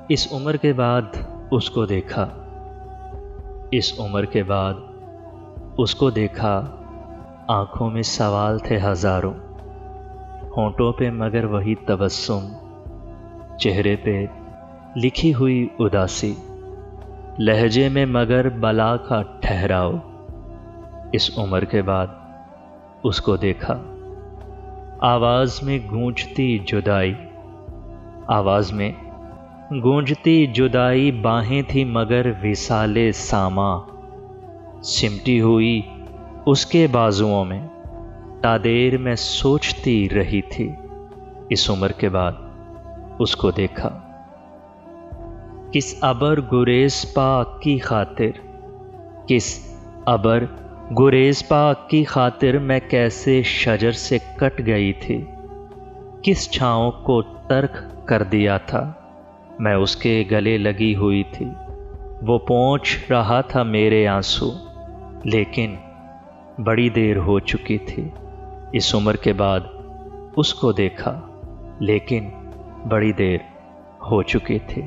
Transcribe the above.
اس عمر کے بعد اس کو دیکھا، اس عمر کے بعد اس کو دیکھا، آنکھوں میں سوال تھے ہزاروں، ہونٹوں پہ مگر وہی تبسم، چہرے پہ لکھی ہوئی اداسی، لہجے میں مگر بلا کا ٹھہراؤ۔ اس عمر کے بعد اس کو دیکھا، آواز میں گونجتی جدائی، آواز میں گونجتی جدائی، باہیں تھی مگر وصال ساماں، سمٹی ہوئی اس کے بازوؤں میں، تا دیر میں سوچتی رہی تھی۔ اس عمر کے بعد اس کو دیکھا، کس ابر گریز پاک کی خاطر، کس ابر گریز پاک کی خاطر میں کیسے شجر سے کٹ گئی تھی، کس چھاؤں کو ترک کر دیا تھا میں اس کے گلے لگی ہوئی تھی، وہ پونچھ رہا تھا میرے آنسو، لیکن بڑی دیر ہو چکی تھی۔ اس عمر کے بعد اس کو دیکھا، لیکن بڑی دیر ہو چکی تھی۔